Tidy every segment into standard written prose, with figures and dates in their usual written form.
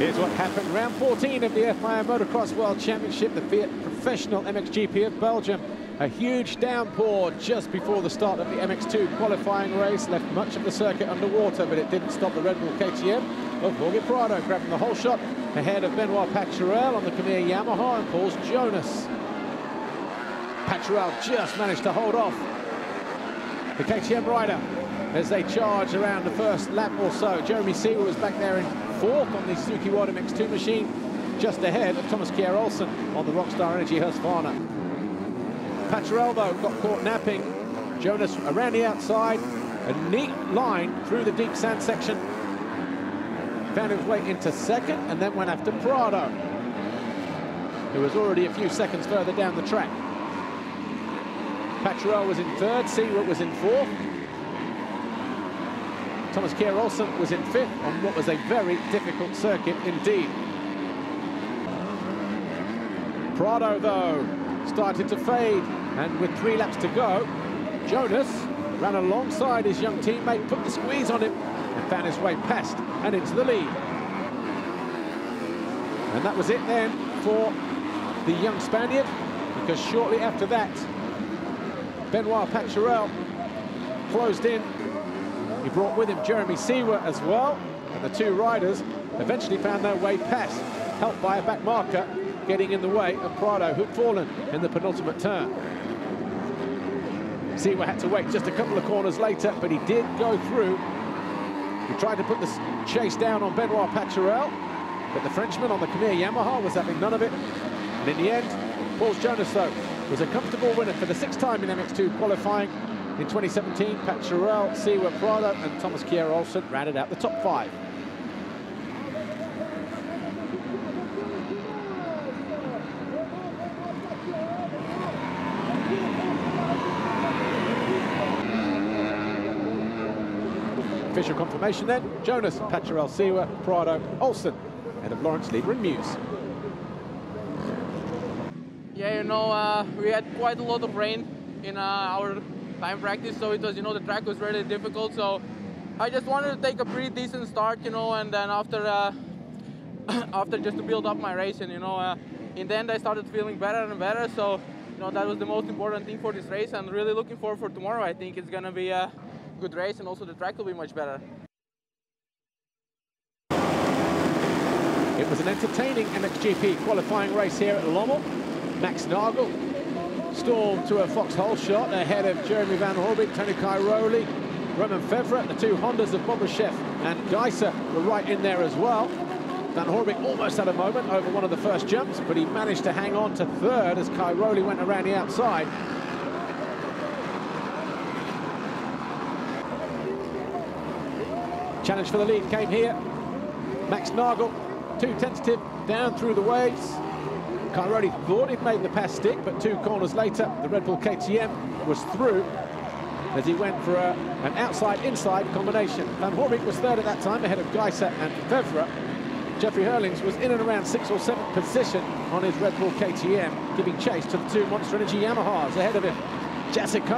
Here's what happened. Round 14 of the FIA Motocross World Championship, the Fiat Professional MXGP of Belgium. A huge downpour just before the start of the MX2 qualifying race left much of the circuit underwater, but it didn't stop the Red Bull KTM of Jorge Prado grabbing the whole shot ahead of Benoit Paturel on the Khmer Yamaha and Paul Jonas. Paturel just managed to hold off the KTM rider as they charge around the first lap or so. Jeremy Seewer was back there in fourth on the Suzuki World MX2 machine, just ahead of Thomas Kjær Olsen on the Rockstar Energy Husqvarna. Paturel, though, got caught napping. Jonas around the outside, a neat line through the deep sand section. Found his way into second and then went after Prado, who was already a few seconds further down the track. Paturel was in third, Seewer was in fourth. Thomas Kjær Olsen was in fifth on what was a very difficult circuit indeed. Prado, though, started to fade, and with 3 laps to go, Jonas ran alongside his young teammate, put the squeeze on him, and found his way past and into the lead. And that was it then for the young Spaniard, because shortly after that, Benoit Paturel closed in. He brought with him Jeremy Seewer as well, and the two riders eventually found their way past, helped by a back marker getting in the way of Prado, who'd fallen in the penultimate turn. Seewer had to wait just a couple of corners later, but he did go through. He tried to put the chase down on Benoit Paturel, but the Frenchman on the Khmer Yamaha was having none of it. And in the end, Paul Jonas, though, was a comfortable winner for the 6th time in MX2 qualifying. In 2017, Paturel, Seewer, Prado and Thomas Kjær Olsen rounded out the top 5. Official confirmation then: Jonas, Paturel, Seewer, Prado, Olsen, and of Lawrence Lieber and Muse. Yeah, you know, we had quite a lot of rain in our time practice, so it was, you know, the track was really difficult. So I just wanted to take a pretty decent start, you know, and then after after just to build up my race, and you know, in the end I started feeling better and better. So you know, that was the most important thing for this race, and really looking forward for tomorrow. I think it's gonna be a good race, and also the track will be much better. It was an entertaining MXGP qualifying race here at Lommel. Max Nagel stormed to a foxhole shot ahead of Jeremy Van Horbik, Tony Cairoli, Roman Fevre. The two Hondas of Bobryshev and Geiser were right in there as well. Van Horbik almost had a moment over one of the first jumps, but he managed to hang on to third as Cairoli went around the outside. Challenge for the lead came here. Max Nagel, too tentative, down through the waves. Cairoli thought he'd made the pass stick, but 2 corners later, the Red Bull KTM was through as he went for an outside-inside combination. Van Horbik was third at that time, ahead of Geiser and Fevre. Jeffrey Hurlings was in and around 6th or 7th position on his Red Bull KTM, giving chase to the 2 Monster Energy Yamahas ahead of him. Jacek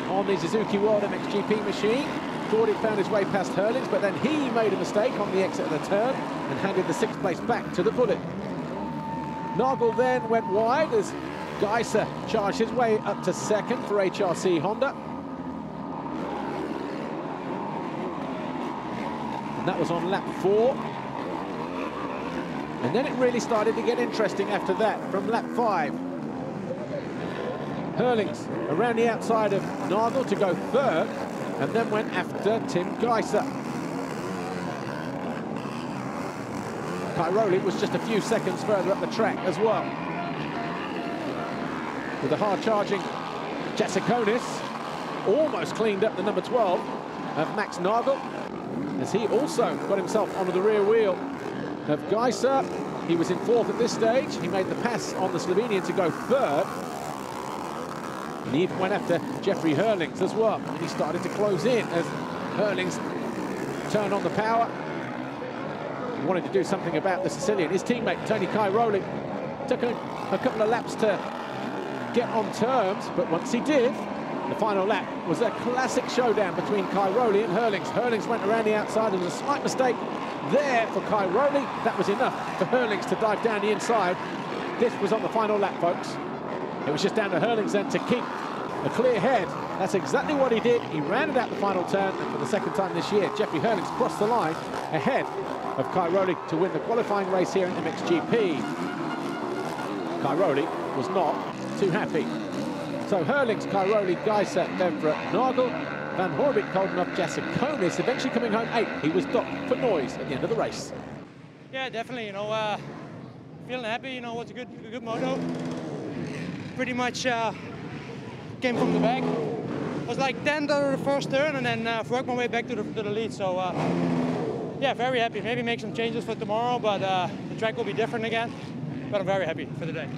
on the Suzuki World MXGP machine thought he'd found his way past Hurlings, but then he made a mistake on the exit of the turn and handed the 6th place back to the Bullet. Nagel then went wide as Geiser charged his way up to 2nd for HRC Honda. And that was on lap 4. And then it really started to get interesting after that from lap 5. Hurlings around the outside of Nagel to go 3rd, and then went after Tim Geiser. Cairoli was just a few seconds further up the track as well. With a hard-charging Jacek almost cleaned up the number 12 of Max Nagel, as he also got himself onto the rear wheel of Geiser. He was in 4th at this stage. He made the pass on the Slovenian to go 3rd. And he even went after Jeffrey Hurlings as well. And he started to close in as Hurlings turned on the power. He wanted to do something about the Sicilian. His teammate, Tony Cairoli, took a couple of laps to get on terms, but once he did, the final lap was a classic showdown between Cairoli and Hurlings. Hurlings went around the outside. There was a slight mistake there for Cairoli. That was enough for Herlings to dive down the inside. This was on the final lap, folks. It was just down to Herlings then to keep a clear head. That's exactly what he did. He rounded out the final turn, and for the second time this year, Jeffrey Herlings crossed the line ahead of Cairoli to win the qualifying race here in MXGP. Cairoli was not too happy. So Herlings, Cairoli, Geiser, Bevra, Nagel, Van Horbit, Koldenhoff, Jasikonis eventually coming home 8th. He was docked for noise at the end of the race. Yeah, definitely, you know, feeling happy, you know, it was a good moto. Pretty much came from the back. Was like 10th over the first turn, and then worked my way back to the lead. So yeah, very happy. Maybe make some changes for tomorrow, but the track will be different again. But I'm very happy for the day.